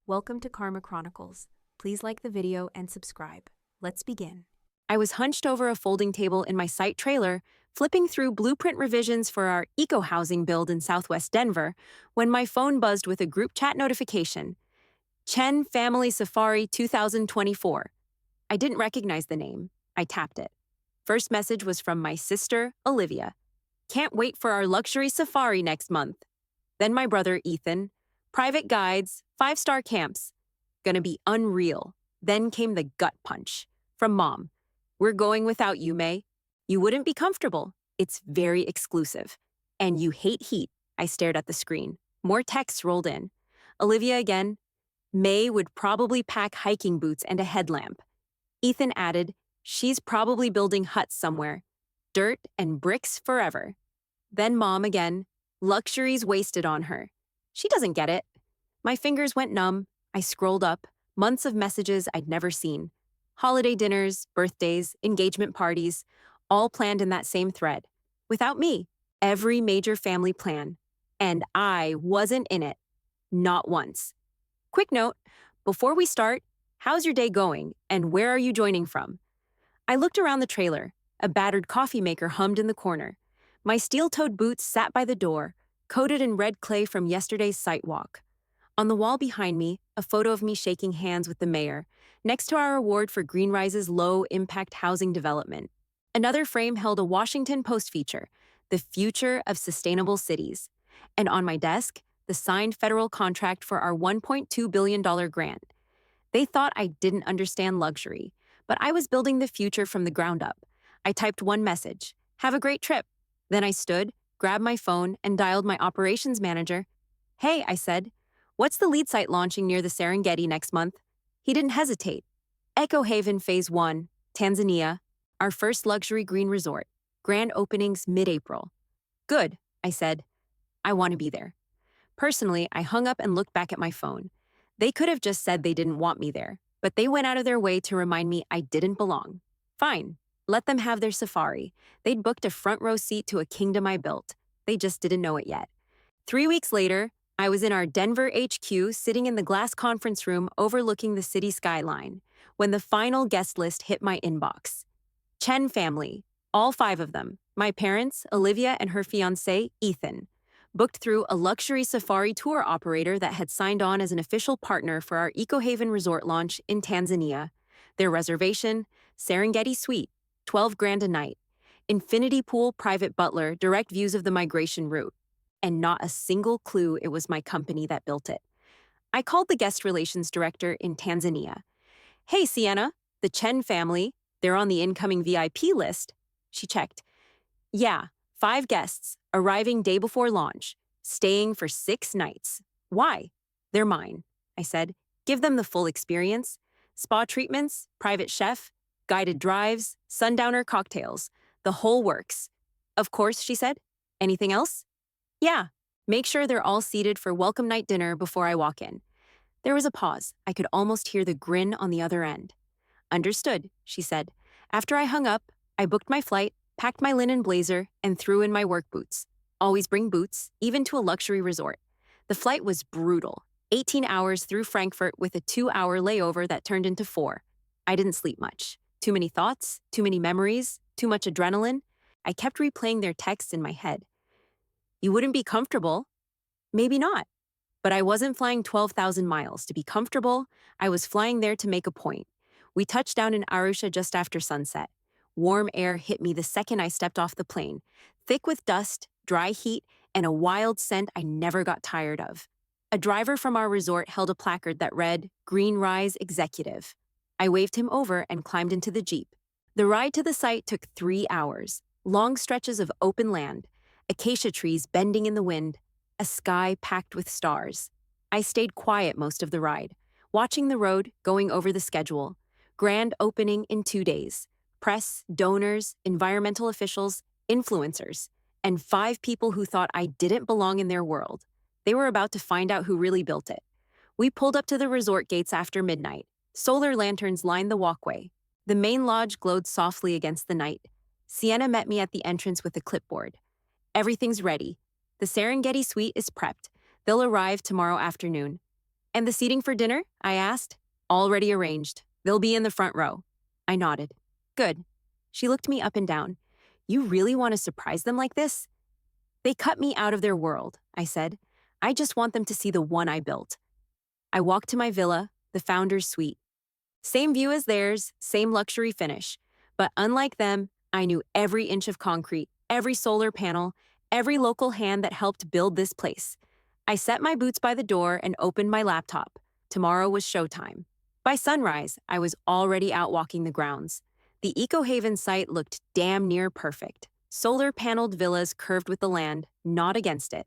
Welcome to Karma Chronicles. Please like the video and subscribe. Let's begin. I was hunched over a folding table in my site trailer, flipping through blueprint revisions for our eco-housing build in Southwest Denver, when my phone buzzed with a group chat notification. Chen Family Safari 2024. I didn't recognize the name. I tapped it. First message was from my sister, Olivia. Can't wait for our luxury safari next month. Then my brother, Ethan. Private guides, 5-star camps. Gonna be unreal. Then came the gut punch. From Mom. We're going without you, May. You wouldn't be comfortable. It's very exclusive. And you hate heat. I stared at the screen. More texts rolled in. Olivia again. May would probably pack hiking boots and a headlamp. Ethan added, she's probably building huts somewhere. Dirt and bricks forever. Then Mom again. Luxuries wasted on her. She doesn't get it. My fingers went numb. I scrolled up. Months of messages I'd never seen. Holiday dinners, birthdays, engagement parties, all planned in that same thread. Without me, every major family plan. And I wasn't in it. Not once. Quick note, before we start, how's your day going and where are you joining from? I looked around the trailer. A battered coffee maker hummed in the corner. My steel-toed boots sat by the door, coated in red clay from yesterday's site walk. On the wall behind me, a photo of me shaking hands with the mayor, next to our award for Greenrise's low-impact housing development. Another frame held a Washington Post feature, The Future of Sustainable Cities. And on my desk, the signed federal contract for our $1.2 billion grant. They thought I didn't understand luxury, but I was building the future from the ground up. I typed one message, have a great trip. Then I stood, grabbed my phone, and dialed my operations manager. Hey, I said, what's the lead site launching near the Serengeti next month? He didn't hesitate. ECOHAVEN Phase 1, Tanzania, our first luxury green resort. Grand openings mid-April. Good, I said. I want to be there. Personally, I hung up and looked back at my phone. They could have just said they didn't want me there, but they went out of their way to remind me I didn't belong. Fine. Let them have their safari. They'd booked a front row seat to a kingdom I built. They just didn't know it yet. 3 weeks later, I was in our Denver HQ sitting in the glass conference room overlooking the city skyline when the final guest list hit my inbox. Chen family, all 5 of them, my parents, Olivia and her fiancé, Ethan, booked through a luxury safari tour operator that had signed on as an official partner for our ECOHAVEN Resort launch in Tanzania. Their reservation, Serengeti Suite, $12,000 a night. Infinity pool, private butler, direct views of the migration route. And not a single clue it was my company that built it. I called the guest relations director in Tanzania. Hey, Sienna, the Chen family, they're on the incoming VIP list. She checked. Yeah, 5 guests, arriving day before launch, staying for 6 nights. Why? They're mine, I said. Give them the full experience. Spa treatments, private chef, guided drives, sundowner cocktails, the whole works. Of course, she said. Anything else? Yeah. Make sure they're all seated for welcome night dinner before I walk in. There was a pause. I could almost hear the grin on the other end. Understood, she said. After I hung up, I booked my flight, packed my linen blazer, and threw in my work boots. Always bring boots, even to a luxury resort. The flight was brutal. 18 hours through Frankfurt with a 2-hour layover that turned into 4. I didn't sleep much. Too many thoughts, too many memories, too much adrenaline. I kept replaying their texts in my head. You wouldn't be comfortable? Maybe not. But I wasn't flying 12,000 miles to be comfortable. I was flying there to make a point. We touched down in Arusha just after sunset. Warm air hit me the second I stepped off the plane, thick with dust, dry heat, and a wild scent I never got tired of. A driver from our resort held a placard that read, Greenrise Executive. I waved him over and climbed into the Jeep. The ride to the site took 3 hours, long stretches of open land, acacia trees bending in the wind, a sky packed with stars. I stayed quiet most of the ride, watching the road, going over the schedule. Grand opening in 2 days. Press, donors, environmental officials, influencers, and 5 people who thought I didn't belong in their world. They were about to find out who really built it. We pulled up to the resort gates after midnight. Solar lanterns lined the walkway. The main lodge glowed softly against the night. Sienna met me at the entrance with a clipboard. Everything's ready. The Serengeti Suite is prepped. They'll arrive tomorrow afternoon. And the seating for dinner? I asked. Already arranged. They'll be in the front row. I nodded. Good. She looked me up and down. You really want to surprise them like this? They cut me out of their world, I said. I just want them to see the one I built. I walked to my villa, the founder's suite. Same view as theirs, same luxury finish. But unlike them, I knew every inch of concrete, every solar panel, every local hand that helped build this place. I set my boots by the door and opened my laptop. Tomorrow was showtime. By sunrise, I was already out walking the grounds. The EcoHaven site looked damn near perfect. Solar-paneled villas curved with the land, not against it.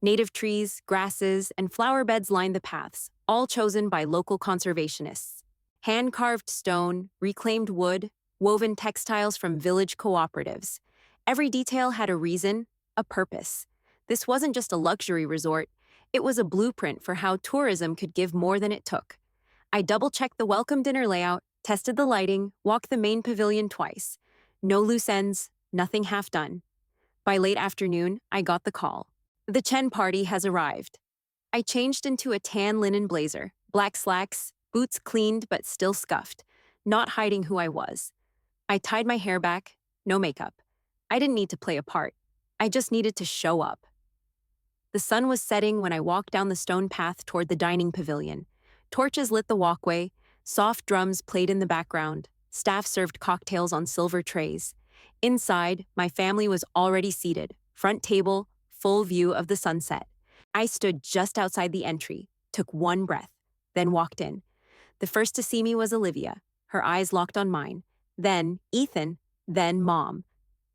Native trees, grasses, and flower beds lined the paths, all chosen by local conservationists. Hand-carved stone, reclaimed wood, woven textiles from village cooperatives. Every detail had a reason, a purpose. This wasn't just a luxury resort. It was a blueprint for how tourism could give more than it took. I double-checked the welcome dinner layout, tested the lighting, walked the main pavilion twice. No loose ends, nothing half done. By late afternoon, I got the call. The Chen party has arrived. I changed into a tan linen blazer, black slacks, boots cleaned but still scuffed, not hiding who I was. I tied my hair back, no makeup. I didn't need to play a part. I just needed to show up. The sun was setting when I walked down the stone path toward the dining pavilion. Torches lit the walkway, soft drums played in the background, staff served cocktails on silver trays. Inside, my family was already seated, front table, full view of the sunset. I stood just outside the entry, took one breath, then walked in. The first to see me was Olivia, her eyes locked on mine. Then Ethan, then Mom.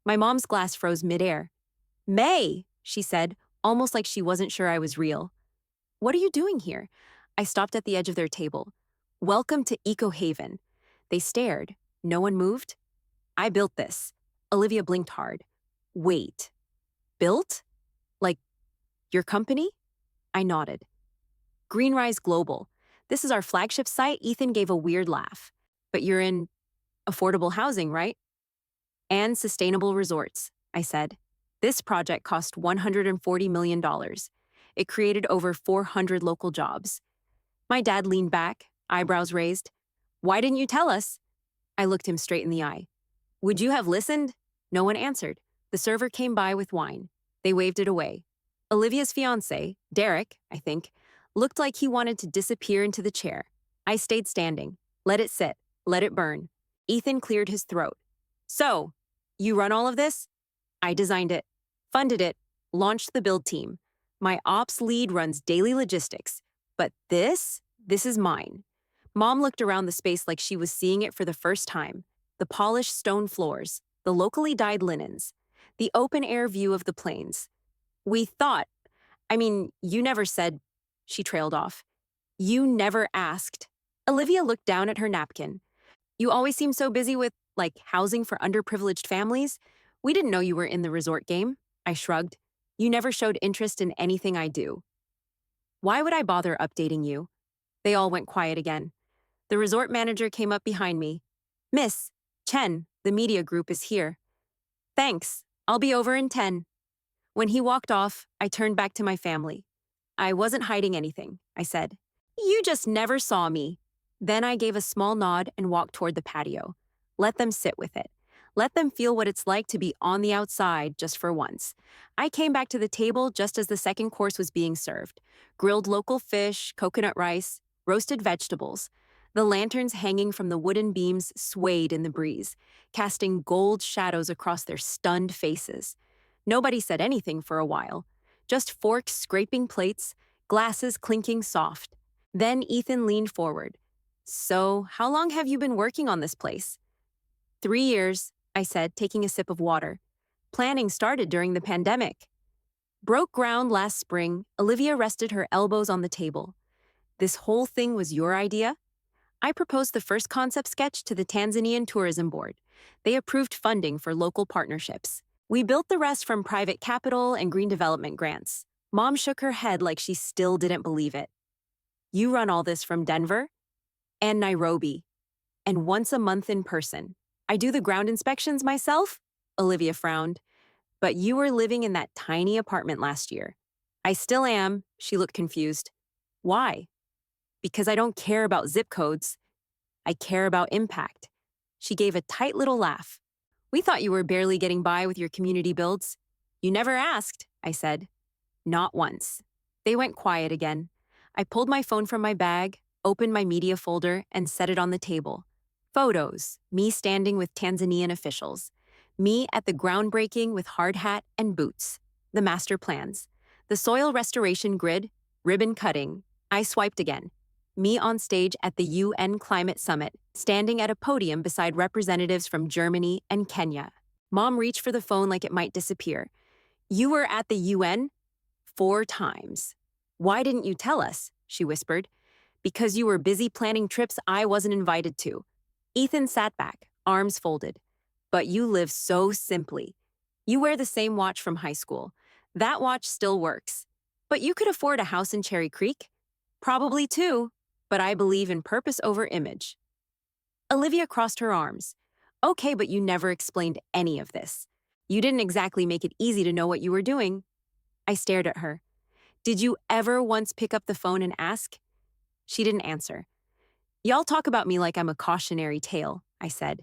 My mom's glass froze midair. May, she said, almost like she wasn't sure I was real. What are you doing here? I stopped at the edge of their table. Welcome to EcoHaven. They stared. No one moved. I built this. Olivia blinked hard. Wait. Built? Like, your company? I nodded. Greenrise Global. This is our flagship site. Ethan gave a weird laugh. But you're in affordable housing, right? And sustainable resorts, I said. This project cost $140 million. It created over 400 local jobs. My dad leaned back, eyebrows raised. Why didn't you tell us? I looked him straight in the eye. Would you have listened? No one answered. The server came by with wine. They waved it away. Olivia's fiancé, Derek, I think, looked like he wanted to disappear into the chair. I stayed standing. Let it sit. Let it burn. Ethan cleared his throat. So, you run all of this? I designed it, funded it, launched the build team. My ops lead runs daily logistics. But this is mine. Mom looked around the space like she was seeing it for the first time. The polished stone floors, the locally dyed linens, the open-air view of the plains. You never said, she trailed off. You never asked. Olivia looked down at her napkin. You always seem so busy with, housing for underprivileged families. We didn't know you were in the resort game. I shrugged. You never showed interest in anything I do. Why would I bother updating you? They all went quiet again. The resort manager came up behind me. Miss, Chen, the media group is here. Thanks. I'll be over in 10. When he walked off, I turned back to my family. I wasn't hiding anything, I said. You just never saw me. Then I gave a small nod and walked toward the patio. Let them sit with it. Let them feel what it's like to be on the outside just for once. I came back to the table just as the second course was being served. Grilled local fish, coconut rice, roasted vegetables. The lanterns hanging from the wooden beams swayed in the breeze, casting gold shadows across their stunned faces. Nobody said anything for a while. Just forks scraping plates, glasses clinking soft. Then Ethan leaned forward. So, how long have you been working on this place? 3 years, I said, taking a sip of water. Planning started during the pandemic. Broke ground last spring, Olivia rested her elbows on the table. This whole thing was your idea? I proposed the first concept sketch to the Tanzanian Tourism Board. They approved funding for local partnerships. We built the rest from private capital and green development grants. Mom shook her head like she still didn't believe it. You run all this from Denver? And Nairobi. And once a month in person. I do the ground inspections myself? Olivia frowned. But you were living in that tiny apartment last year. I still am, she looked confused. Why? Because I don't care about zip codes. I care about impact. She gave a tight little laugh. We thought you were barely getting by with your community builds. You never asked, I said. Not once. They went quiet again. I pulled my phone from my bag, opened my media folder, and set it on the table. Photos, me standing with Tanzanian officials. Me at the groundbreaking with hard hat and boots. The master plans. The soil restoration grid, ribbon cutting. I swiped again. Me on stage at the UN Climate Summit, standing at a podium beside representatives from Germany and Kenya. Mom reached for the phone like it might disappear. You were at the UN? 4 times. Why didn't you tell us? She whispered. Because you were busy planning trips I wasn't invited to. Ethan sat back, arms folded. But you live so simply. You wear the same watch from high school. That watch still works. But you could afford a house in Cherry Creek? Probably too, but I believe in purpose over image. Olivia crossed her arms. Okay, but you never explained any of this. You didn't exactly make it easy to know what you were doing. I stared at her. Did you ever once pick up the phone and ask? She didn't answer. Y'all talk about me like I'm a cautionary tale, I said.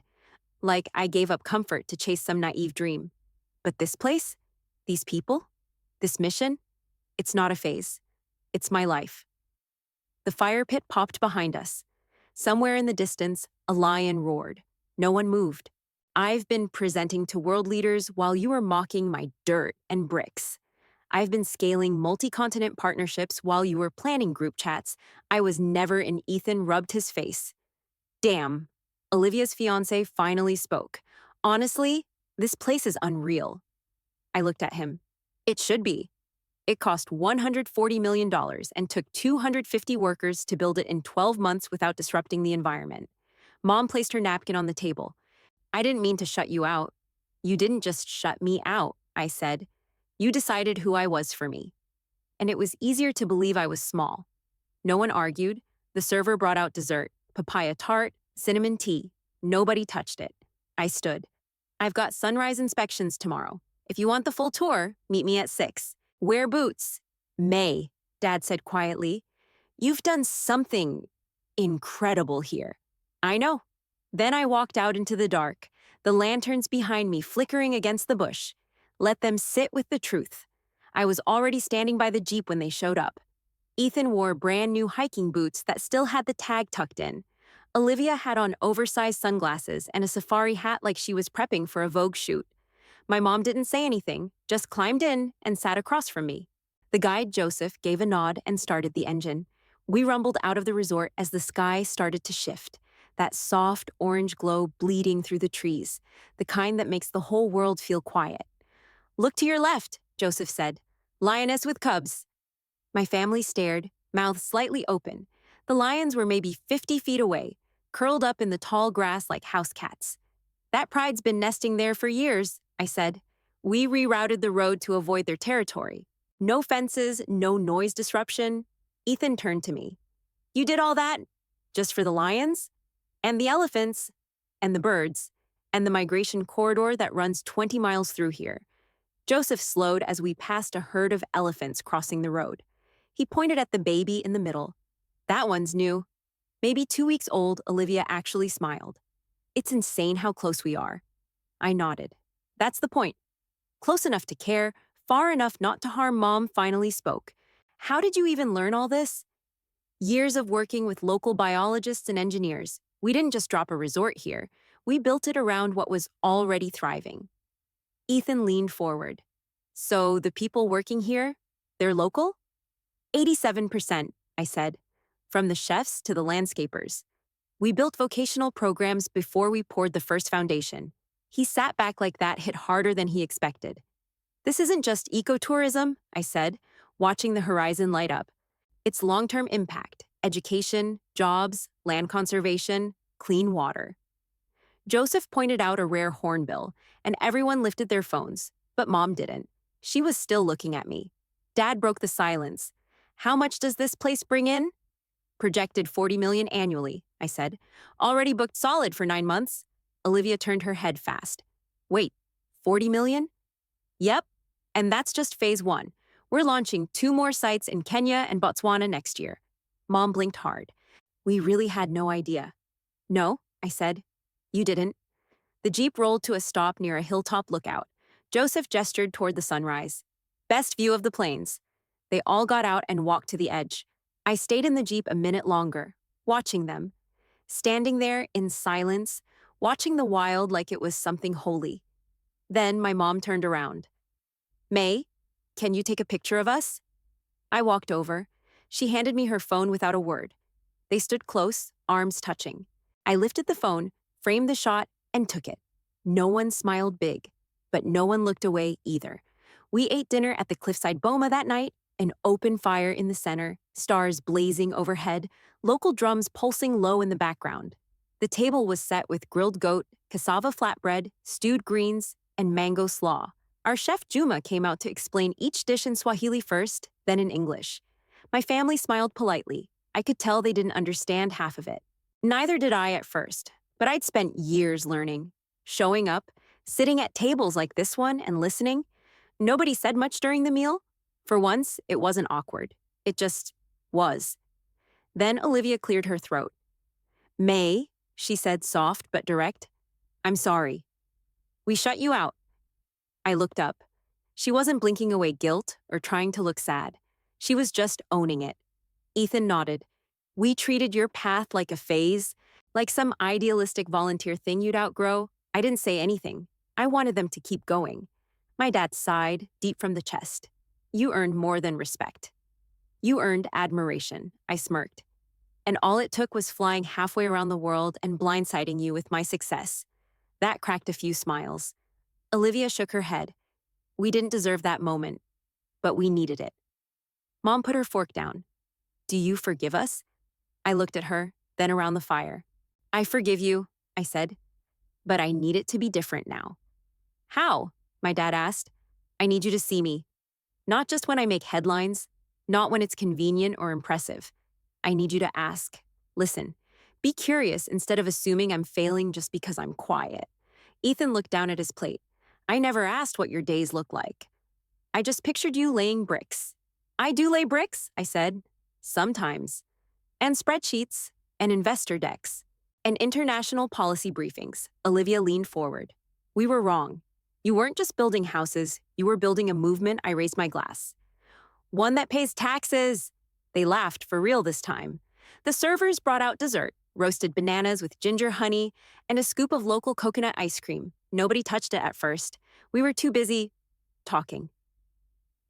Like I gave up comfort to chase some naive dream. But this place? These people? This mission? It's not a phase. It's my life. The fire pit popped behind us. Somewhere in the distance, a lion roared. No one moved. I've been presenting to world leaders while you were mocking my dirt and bricks. I've been scaling multi-continent partnerships while you were planning group chats. I was never in. Ethan rubbed his face. Damn. Olivia's fiancé finally spoke. Honestly, this place is unreal. I looked at him. It should be. It cost $140 million and took 250 workers to build it in 12 months without disrupting the environment. Mom placed her napkin on the table. I didn't mean to shut you out. You didn't just shut me out, I said. You decided who I was for me. And it was easier to believe I was small. No one argued. The server brought out dessert, papaya tart, cinnamon tea. Nobody touched it. I stood. I've got sunrise inspections tomorrow. If you want the full tour, meet me at 6. Wear boots. May, Dad said quietly. You've done something incredible here. I know. Then I walked out into the dark, the lanterns behind me flickering against the bush. Let them sit with the truth. I was already standing by the Jeep when they showed up. Ethan wore brand new hiking boots that still had the tag tucked in. Olivia had on oversized sunglasses and a safari hat like she was prepping for a Vogue shoot. My mom didn't say anything, just climbed in and sat across from me. The guide, Joseph, gave a nod and started the engine. We rumbled out of the resort as the sky started to shift, that soft orange glow bleeding through the trees, the kind that makes the whole world feel quiet. Look to your left, Joseph said. Lioness with cubs. My family stared, mouths slightly open. The lions were maybe 50 feet away, curled up in the tall grass like house cats. That pride's been nesting there for years, I said. We rerouted the road to avoid their territory. No fences, no noise disruption. Ethan turned to me. You did all that? Just for the lions? And the elephants? And the birds? And the migration corridor that runs 20 miles through here? Joseph slowed as we passed a herd of elephants crossing the road. He pointed at the baby in the middle. That one's new. Maybe 2 weeks old, Olivia actually smiled. It's insane how close we are. I nodded. That's the point. Close enough to care, far enough not to harm. Mom finally spoke. How did you even learn all this? Years of working with local biologists and engineers. We didn't just drop a resort here. We built it around what was already thriving. Ethan leaned forward. So the people working here, they're local? 87%, I said. From the chefs to the landscapers. We built vocational programs before we poured the first foundation. He sat back like that hit harder than he expected. This isn't just ecotourism, I said, watching the horizon light up. It's long-term impact, education, jobs, land conservation, clean water. Joseph pointed out a rare hornbill, and everyone lifted their phones, but Mom didn't. She was still looking at me. Dad broke the silence. How much does this place bring in? Projected $40 million annually, I said. Already booked solid for 9 months. Olivia turned her head fast. Wait, $40 million? Yep, and that's just phase 1. We're launching 2 more sites in Kenya and Botswana next year. Mom blinked hard. We really had no idea. No, I said. You didn't. The Jeep rolled to a stop near a hilltop lookout. Joseph gestured toward the sunrise. Best view of the plains. They all got out and walked to the edge. I stayed in the Jeep a minute longer, watching them. Standing there in silence, watching the wild like it was something holy. Then my mom turned around. May, can you take a picture of us? I walked over. She handed me her phone without a word. They stood close, arms touching. I lifted the phone, framed the shot, and took it. No one smiled big, but no one looked away either. We ate dinner at the Cliffside Boma that night, an open fire in the center, stars blazing overhead, local drums pulsing low in the background. The table was set with grilled goat, cassava flatbread, stewed greens, and mango slaw. Our chef Juma came out to explain each dish in Swahili first, then in English. My family smiled politely. I could tell they didn't understand half of it. Neither did I at first, but I'd spent years learning. Showing up, sitting at tables like this one and listening. Nobody said much during the meal. For once, it wasn't awkward. It just was. Then Olivia cleared her throat. May, she said soft but direct, I'm sorry. We shut you out. I looked up. She wasn't blinking away guilt or trying to look sad. She was just owning it. Ethan nodded. We treated your path like a phase, like some idealistic volunteer thing you'd outgrow. I didn't say anything. I wanted them to keep going. My dad sighed, deep from the chest. You earned more than respect. You earned admiration, I smirked. And all it took was flying halfway around the world and blindsiding you with my success. That cracked a few smiles. Olivia shook her head. We didn't deserve that moment, but we needed it. Mom put her fork down. Do you forgive us? I looked at her, then around the fire. I forgive you, I said, but I need it to be different now. How? My dad asked. I need you to see me. Not just when I make headlines, not when it's convenient or impressive. I need you to ask, listen, be curious instead of assuming I'm failing just because I'm quiet. Ethan looked down at his plate. I never asked what your days look like. I just pictured you laying bricks. I do lay bricks, I said. Sometimes. And spreadsheets, and investor decks, and international policy briefings. Olivia leaned forward. We were wrong. You weren't just building houses, you were building a movement. I raised my glass. One that pays taxes. They laughed for real this time. The servers brought out dessert, roasted bananas with ginger honey, and a scoop of local coconut ice cream. Nobody touched it at first. We were too busy talking.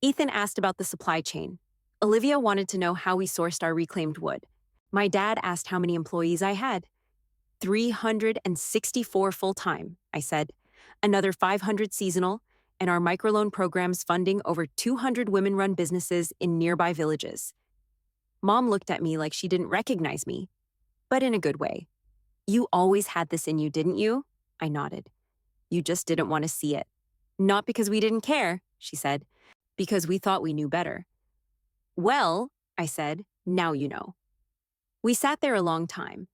Ethan asked about the supply chain. Olivia wanted to know how we sourced our reclaimed wood. My dad asked how many employees I had. 364 full-time, I said. Another 500 seasonal, and our microloan programs funding over 200 women-run businesses in nearby villages. Mom looked at me like she didn't recognize me, but in a good way. You always had this in you, didn't you? I nodded. You just didn't want to see it. Not because we didn't care, she said, because we thought we knew better. Well, I said, now you know. We sat there a long time.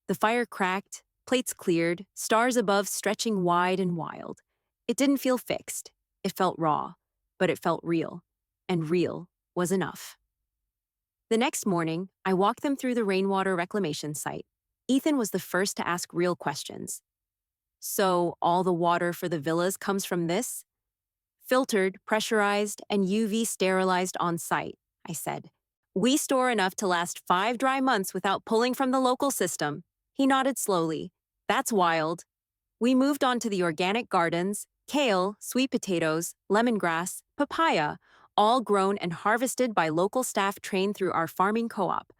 The fire cracked, plates cleared, stars above stretching wide and wild. It didn't feel fixed. It felt raw, but it felt real. And real was enough. The next morning, I walked them through the rainwater reclamation site. Ethan was the first to ask real questions. So, all the water for the villas comes from this? Filtered, pressurized, and UV sterilized on site, I said. We store enough to last 5 dry months without pulling from the local system. He nodded slowly. That's wild. We moved on to the organic gardens, kale, sweet potatoes, lemongrass, papaya, all grown and harvested by local staff trained through our farming co-op.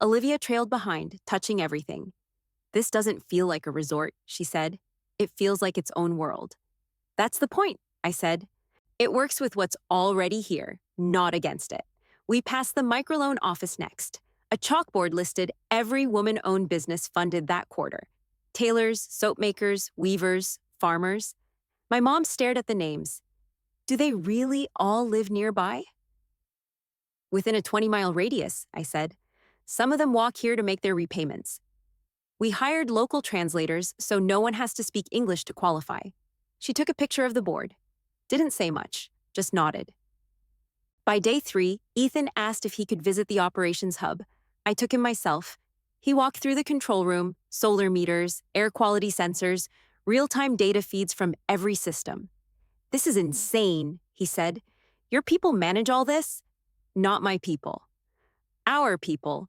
Olivia trailed behind, touching everything. This doesn't feel like a resort, she said. It feels like its own world. That's the point, I said. It works with what's already here, not against it. We passed the microloan office next. A chalkboard listed every woman-owned business funded that quarter. Tailors, soap makers, weavers, farmers. My mom stared at the names. Do they really all live nearby? Within a 20-mile radius, I said. Some of them walk here to make their repayments. We hired local translators so no one has to speak English to qualify. She took a picture of the board. Didn't say much, just nodded. By day 3, Ethan asked if he could visit the operations hub. I took him myself. He walked through the control room, solar meters, air quality sensors, real-time data feeds from every system. "This is insane," he said. "Your people manage all this?" "Not my people. Our people.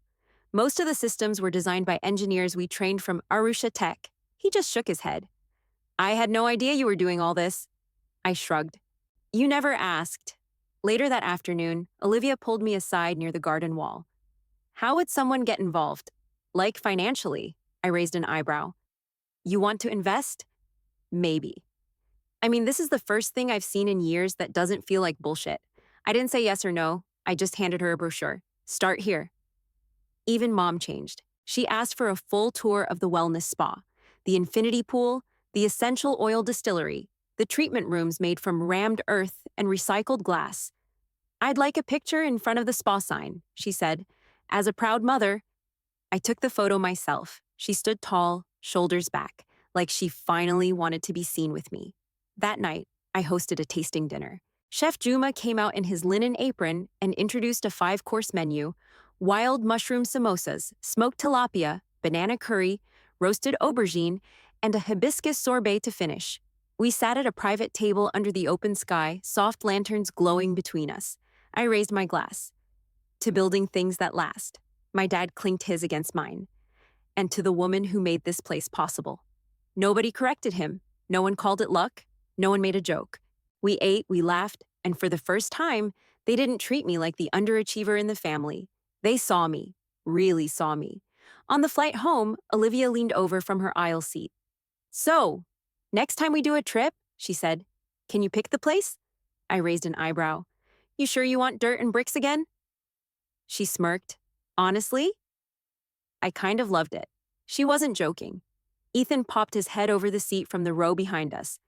Most of the systems were designed by engineers we trained from Arusha Tech." He just shook his head. "I had no idea you were doing all this." I shrugged. "You never asked." Later that afternoon, Olivia pulled me aside near the garden wall. "How would someone get involved? Like financially?" I raised an eyebrow. "You want to invest?" "Maybe. I mean, this is the first thing I've seen in years that doesn't feel like bullshit." I didn't say yes or no. I just handed her a brochure. "Start here." Even Mom changed. She asked for a full tour of the wellness spa, the infinity pool, the essential oil distillery, the treatment rooms made from rammed earth and recycled glass. "I'd like a picture in front of the spa sign," she said. As a proud mother, I took the photo myself. She stood tall, shoulders back, like she finally wanted to be seen with me. That night, I hosted a tasting dinner. Chef Juma came out in his linen apron and introduced a 5-course menu: wild mushroom samosas, smoked tilapia, banana curry, roasted aubergine, and a hibiscus sorbet to finish. We sat at a private table under the open sky, soft lanterns glowing between us. I raised my glass. "To building things that last." My dad clinked his against mine. "And to the woman who made this place possible." Nobody corrected him. No one called it luck. No one made a joke. We ate, we laughed, and for the first time, they didn't treat me like the underachiever in the family. They saw me, really saw me. On the flight home, Olivia leaned over from her aisle seat. "So, next time we do a trip," she said, "can you pick the place?" I raised an eyebrow. "You sure you want dirt and bricks again?" She smirked. "Honestly?" I kind of loved it. She wasn't joking. Ethan popped his head over the seat from the row behind us.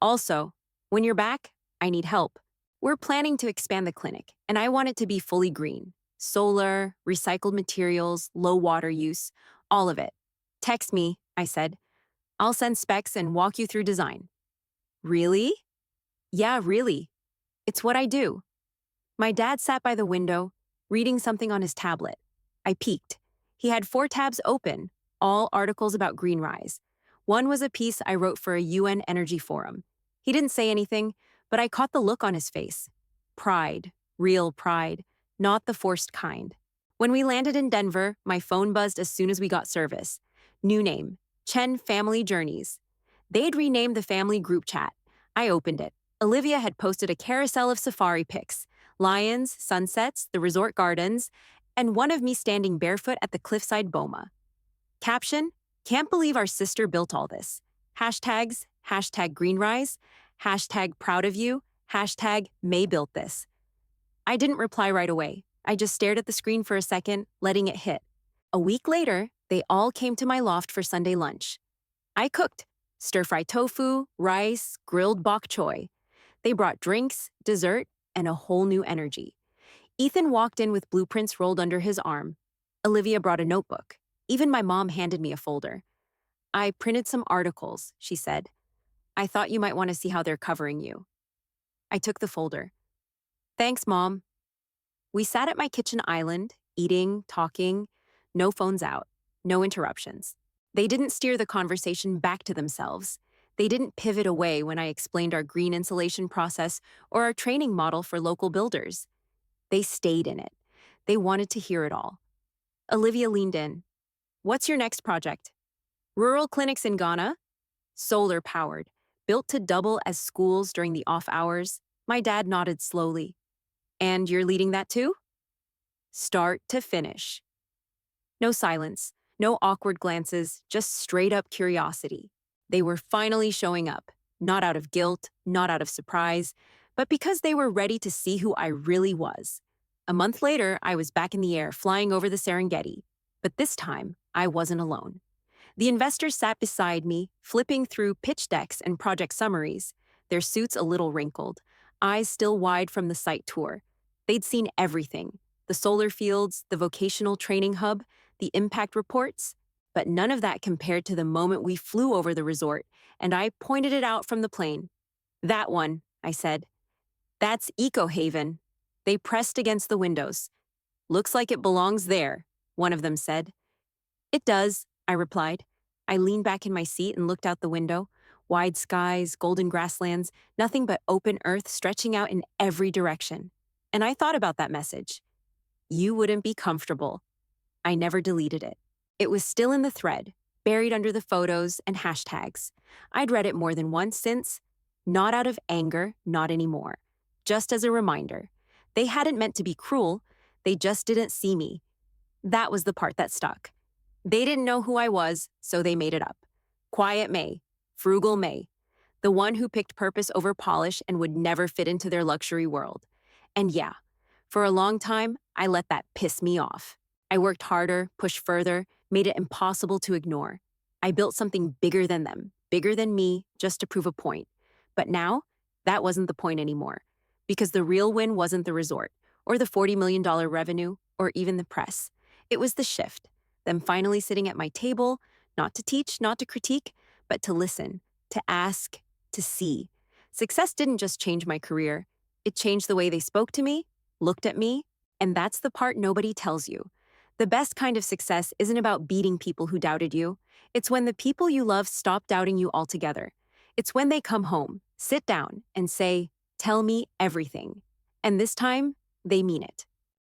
"Also, when you're back, I need help. We're planning to expand the clinic, and I want it to be fully green. Solar, recycled materials, low water use, all of it. Text me," I said. "I'll send specs and walk you through design." "Really?" "Yeah, really. It's what I do." My dad sat by the window, reading something on his tablet. I peeked. He had 4 tabs open, all articles about Greenrise. One was a piece I wrote for a UN Energy Forum. He didn't say anything, but I caught the look on his face. Pride, real pride, not the forced kind. When we landed in Denver, my phone buzzed as soon as we got service. New name, Chen Family Journeys. They'd renamed the family group chat. I opened it. Olivia had posted a carousel of safari pics: lions, sunsets, the resort gardens, and one of me standing barefoot at the cliffside boma. Caption: "Can't believe our sister built all this." Hashtags: #Greenrise, #proud of you, #May built this. I didn't reply right away. I just stared at the screen for a second, letting it hit. A week later, they all came to my loft for Sunday lunch. I cooked stir-fry tofu, rice, grilled bok choy. They brought drinks, dessert, and a whole new energy. Ethan walked in with blueprints rolled under his arm. Olivia brought a notebook. Even my mom handed me a folder. "I printed some articles," she said. "I thought you might want to see how they're covering you." I took the folder. "Thanks, Mom." We sat at my kitchen island, eating, talking, no phones out, no interruptions. They didn't steer the conversation back to themselves. They didn't pivot away when I explained our green insulation process or our training model for local builders. They stayed in it. They wanted to hear it all. Olivia leaned in. "What's your next project?" "Rural clinics in Ghana." "Solar powered, built to double as schools during the off hours." My dad nodded slowly. "And you're leading that too?" "Start to finish." No silence, no awkward glances, just straight up curiosity. They were finally showing up, not out of guilt, not out of surprise, but because they were ready to see who I really was. A month later, I was back in the air, flying over the Serengeti. But this time, I wasn't alone. The investors sat beside me, flipping through pitch decks and project summaries, their suits a little wrinkled, eyes still wide from the site tour. They'd seen everything: the solar fields, the vocational training hub, the impact reports. But none of that compared to the moment we flew over the resort, and I pointed it out from the plane. "That one," I said. "That's ECOHAVEN." They pressed against the windows. "Looks like it belongs there." one of them said. It does, I replied. I leaned back in my seat and looked out the window. Wide skies, golden grasslands, nothing but open earth stretching out in every direction. And I thought about that message. You wouldn't be comfortable. I never deleted it. It was still in the thread, buried under the photos and hashtags. I'd read it more than once since. Not out of anger, not anymore. Just as a reminder. They hadn't meant to be cruel, they just didn't see me. That was the part that stuck. They didn't know who I was, so they made it up. Quiet May, frugal May, the one who picked purpose over polish and would never fit into their luxury world. And yeah, for a long time, I let that piss me off. I worked harder, pushed further, made it impossible to ignore. I built something bigger than them, bigger than me, just to prove a point. But now, that wasn't the point anymore. Because the real win wasn't the resort, or the $40 million revenue, or even the press. It was the shift. Them finally sitting at my table, not to teach, not to critique, but to listen, to ask, to see. Success didn't just change my career. It changed the way they spoke to me, looked at me, and that's the part nobody tells you. The best kind of success isn't about beating people who doubted you. It's when the people you love stop doubting you altogether. It's when they come home, sit down, and say, "Tell me everything." And this time, they mean it.